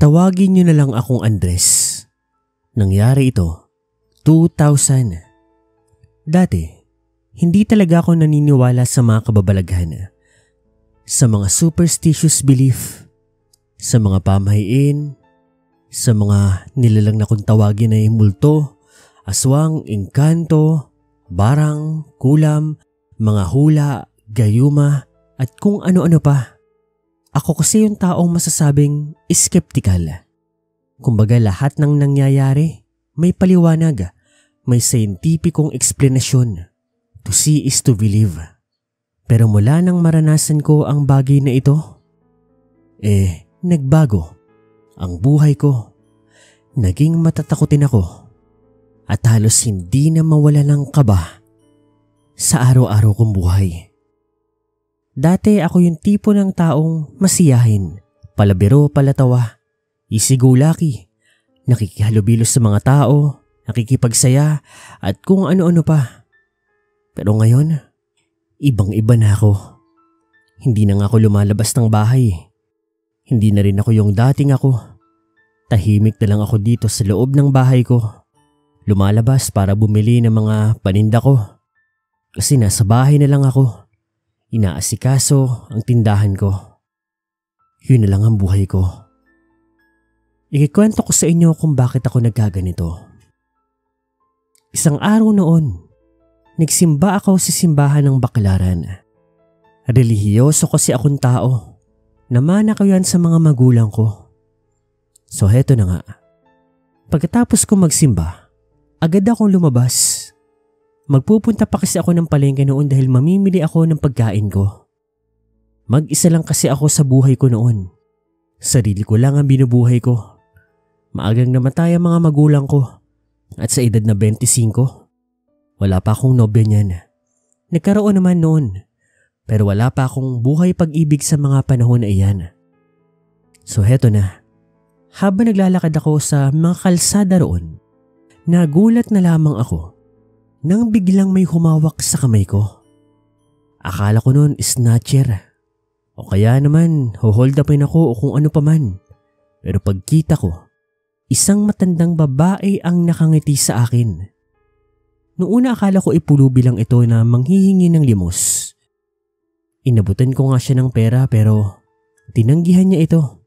Tawagin niyo na lang akong Andres. Nangyari ito, 2000. Dati, hindi talaga ako naniniwala sa mga kababalaghan, sa mga superstitious belief, sa mga pamahiin, sa mga nilalang na kung tawagin ay multo, aswang, engkanto, barang, kulam, mga hula, gayuma, at kung ano-ano pa. Ako kasi yung taong masasabing skeptical. Kumbaga lahat ng nangyayari may paliwanag, may scientificong eksplanasyon. To see is to believe. Pero mula nang maranasan ko ang bagay na ito, nagbago ang buhay ko. Naging matatakutin ako at halos hindi na mawala ng kaba sa araw-araw kong buhay. Dati ako yung tipo ng taong masiyahin, palabiro, palatawa, easy-go-lucky, nakikihalubilo sa mga tao, nakikipagsaya at kung ano-ano pa. Pero ngayon, ibang-iba na ako. Hindi na nga ako lumalabas ng bahay. Hindi na rin ako yung dating ako. Tahimik na lang ako dito sa loob ng bahay ko. Lumalabas para bumili ng mga paninda ko. Kasi nasa bahay na lang ako. Inaasikaso ang tindahan ko. Yun na lang ang buhay ko. Ikikwento ko sa inyo kung bakit ako nagkaganito. Isang araw noon, nagsimba ako sa simbahan ng Baklaran. Relihiyoso kasi akong tao. Namana ko yan sa mga magulang ko. So heto na nga. Pagkatapos ko magsimba, agad akong lumabas. Magpupunta pa kasi ako ng palengke noon dahil mamimili ako ng pagkain ko. Mag-isa lang kasi ako sa buhay ko noon. Sarili ko lang ang binubuhay ko. Maagang namatay ang mga magulang ko. At sa edad na 25, wala pa akong nobya niyan. Nagkaroon naman noon. Pero wala pa akong buhay pag-ibig sa mga panahon na iyan. So heto na. Habang naglalakad ako sa mga kalsada roon, nagulat na lamang ako nang biglang may humawak sa kamay ko. Akala ko noon snatcher. O kaya naman hold upin ako o kung ano pa man. Pero pagkita ko, isang matandang babae ang nakangiti sa akin. Noong una akala ko ipulubi lang ito na manghihingi ng limos. Inabutan ko nga siya ng pera pero tinanggihan niya ito.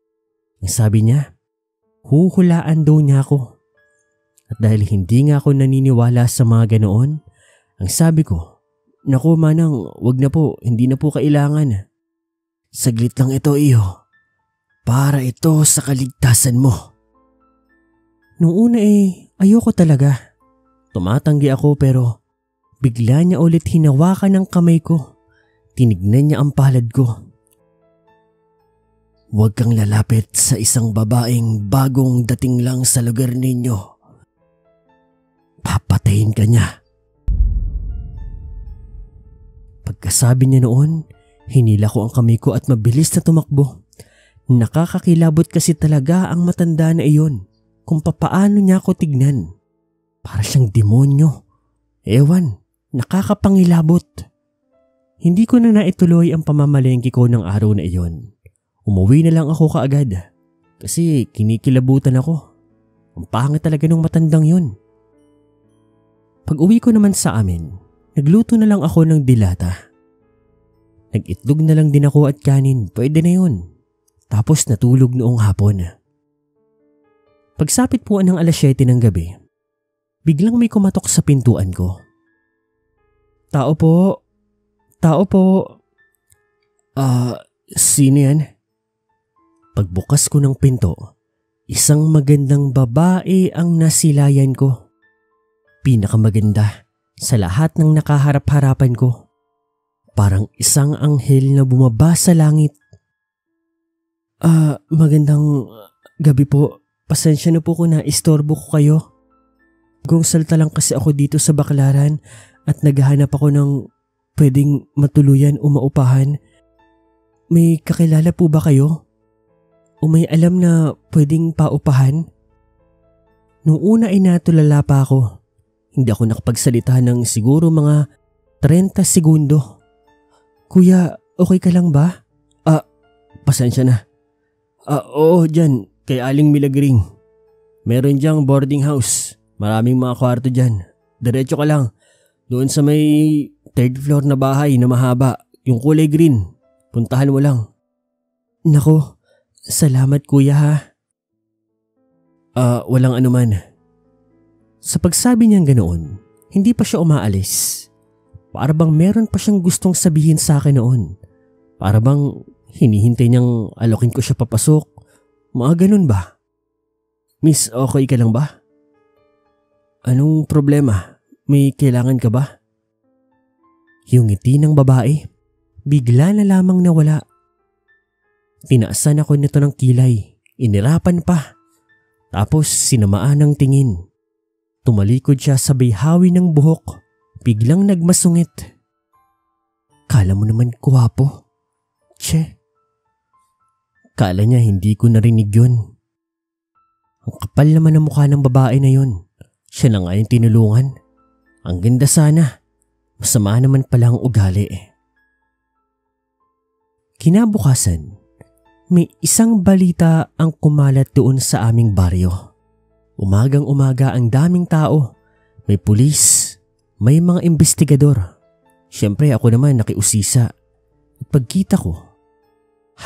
Ang sabi niya, huhulaan daw niya ako. At dahil hindi nga ako naniniwala sa mga ganoon, ang sabi ko, naku manang, wag na po, hindi na po kailangan. Saglit lang ito iyo, para ito sa kaligtasan mo. Noong una ayoko talaga. Tumatanggi ako pero bigla niya ulit hinawakan ng kamay ko. Tinignan niya ang palad ko. Huwag kang lalapit sa isang babaeng bagong dating lang sa lugar ninyo. Papatayin ka niya. Pagkasabi niya noon, hinila ko ang kamay ko at mabilis na tumakbo. Nakakakilabot kasi talaga ang matanda na iyon kung papaano niya ako tignan. Para siyang demonyo. Ewan, nakakapangilabot. Hindi ko na naituloy ang pamamalengke ko ng araw na iyon. Umuwi na lang ako kaagad kasi kinikilabutan ako. Ang pangit talaga ng matandang yun. Pag uwi ko naman sa amin, nagluto na lang ako ng dilata. Nag-itlog na lang din ako at kanin, pwede na yun. Tapos natulog noong hapon. Pagsapit po ng 7:00 ng gabi, biglang may kumatok sa pintuan ko. Tao po. Tao po. Sino yan? Pagbukas ko ng pinto, isang magandang babae ang nasilayan ko. Pinakamaganda sa lahat ng nakaharap-harapan ko. Parang isang anghel na bumaba sa langit. Magandang gabi po. Pasensya na po kung na-istorbo ko kayo. Gong salta lang kasi ako dito sa Baklaran at naghahanap ako ng pwedeng matuluyan o maupahan. May kakilala po ba kayo? O may alam na pwedeng paupahan? Nung una ay natulala pa ako. Hindi ako nakapagsalita ng siguro mga 30 segundo. Kuya, okay ka lang ba? Pasensya na. Oo, dyan. kay Aling Milagring. Meron diyang boarding house. Maraming mga kwarto dyan. Diretso ka lang. Doon sa may third floor na bahay na mahaba. Yung kulay green. Puntahan mo lang. Nako, salamat kuya ha. Walang anuman. Sa pagsabi niyang ganoon, hindi pa siya umaalis. Para bang meron pa siyang gustong sabihin sa akin noon. Para bang hinihintay niyang alokin ko siya papasok. Mga ganun ba? Miss, okay ka lang ba? Anong problema? May kailangan ka ba? Yung ngiti ng babae, bigla na lamang nawala. Tinaasan ako nito ng kilay, inirapan pa. Tapos sinamaan ng tingin. Tumalikod siya sa bayhawi ng buhok, biglang nagmasungit. Kala mo naman guwapo. Che. Kala niya hindi ko narinig yun. Ang kapal naman ng mukha ng babae na yun. Siya na nga yung tinulungan. Ang ganda sana. Masama naman pala ang ugali. Kinabukasan, may isang balita ang kumalat doon sa aming baryo. Umagang-umaga ang daming tao. May pulis, may mga investigador. Siyempre ako naman nakiusisa. At pagkita ko,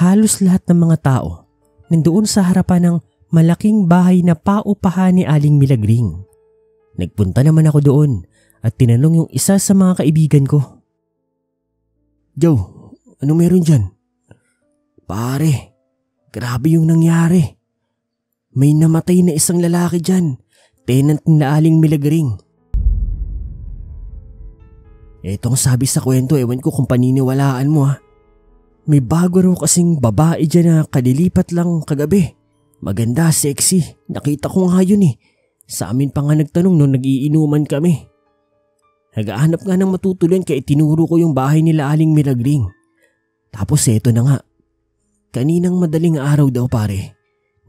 halos lahat ng mga tao nandoon sa harapan ng malaking bahay na paupahan ni Aling Milagring. Nagpunta naman ako doon at tinanong yung isa sa mga kaibigan ko. Joe, ano meron dyan? Pare, grabe yung nangyari. May namatay na isang lalaki dyan, tenant ni Aling Milagring. Etong sabi sa kwento, ewan ko kung paniniwalaan mo ha. May bago raw kasing babae dyan na kalilipat lang kagabi. Maganda, sexy. Nakita ko nga yun eh. Sa amin pa nga nagtanong nung nag-iinuman kami. Nagahanap nga ng matutulan kaya tinuro ko yung bahay nila Aling Milagring. Tapos eto na nga. Kaninang madaling araw daw pare.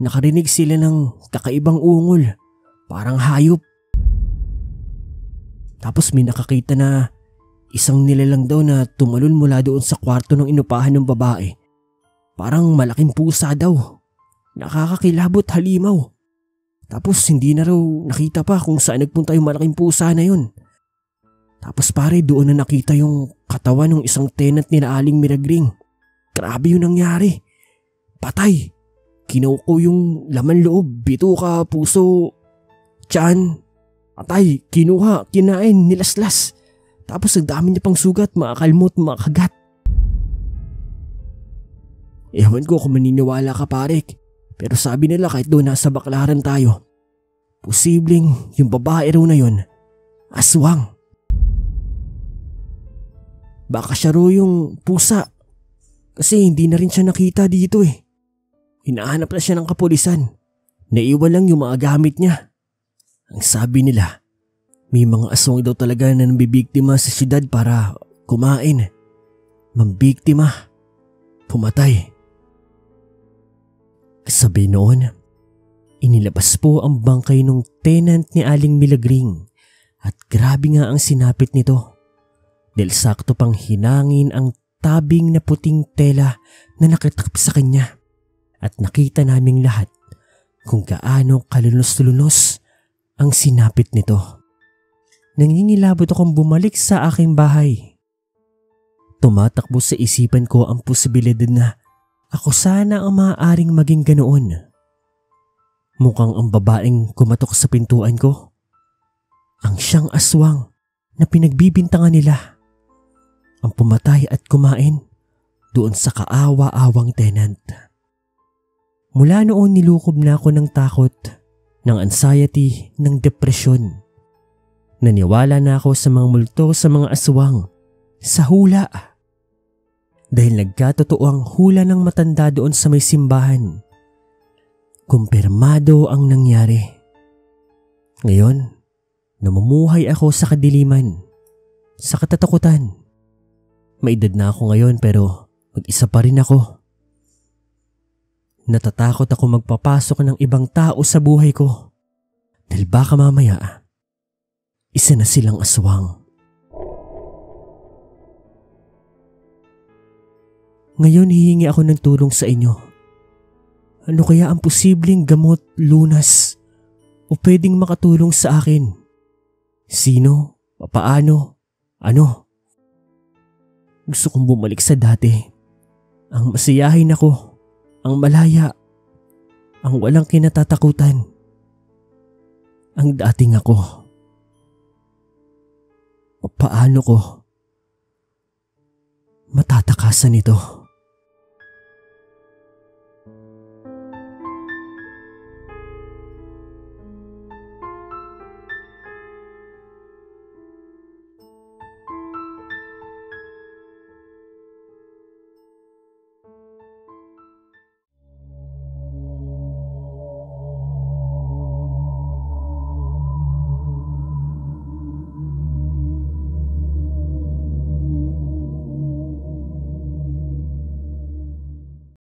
Nakarinig sila ng kakaibang ungol. Parang hayop. Tapos may nakakita na isang nilalang daw na tumalon mula doon sa kwarto ng inupahan ng babae. Parang malaking pusa daw. Nakakakilabot halimaw. Tapos hindi na raw nakita pa kung saan nagpunta yung malaking pusa na yun. Tapos pare doon na nakita yung katawan ng isang tenant nila Aling Milagring. Grabe yung nangyari. Patay. Kinuko yung laman loob, bituka, puso, tiyan. Patay, kinuha, kinain, nilaslas. Tapos ang dami niya pang sugat, mga kalmot, mga kagat. Ewan ko kung maniniwala ka pare. Pero sabi nila kahit doon nasa Baklaran tayo, posibleng yung babae raw na yun, aswang. Baka siya raw yung pusa. Kasi hindi na rin siya nakita dito eh. Hinahanap na siya ng kapulisan. Naiwan lang yung mga gamit niya. Ang sabi nila, may mga aswang daw talaga na nambibiktima sa syudad para kumain. Mambiktima. Pumatay. Sabi noon, inilabas po ang bangkay ng tenant ni Aling Milagring at grabe nga ang sinapit nito. Dahil sakto pang hinangin ang tabing na puting tela na nakatakip sa kanya at nakita naming lahat kung gaano kalunos-lunos ang sinapit nito. Nangingilabot akong bumalik sa aking bahay. Tumatakbo sa isipan ko ang posibilidad na ako sana ang maaaring maging ganoon. Mukhang ang babaeng kumatok sa pintuan ko ang siyang aswang na pinagbibintangan nila. Ang pumatay at kumain doon sa kaawa-awang tenant. Mula noon nilukob na ako ng takot, ng anxiety, ng depresyon. Naniwala na ako sa mga multo, sa mga aswang, sa hula. Dahil nagkatotoo ang hula ng matanda doon sa may simbahan. Kumpirmado ang nangyari. Ngayon, namumuhay ako sa kadiliman, sa katatakutan. May edad na ako ngayon pero mag-isa pa rin ako. Natatakot ako magpapasok ng ibang tao sa buhay ko. Dahil baka mamaya, isa na silang aswang. Ngayon hihingi ako ng tulong sa inyo. Ano kaya ang posibleng gamot, lunas o pwedeng makatulong sa akin? Sino? Papaano? Ano? Gusto kong bumalik sa dati. Ang masiyahin ako, ang malaya, ang walang kinatatakutan. Ang dating ako. Paano ko matatakasan ito?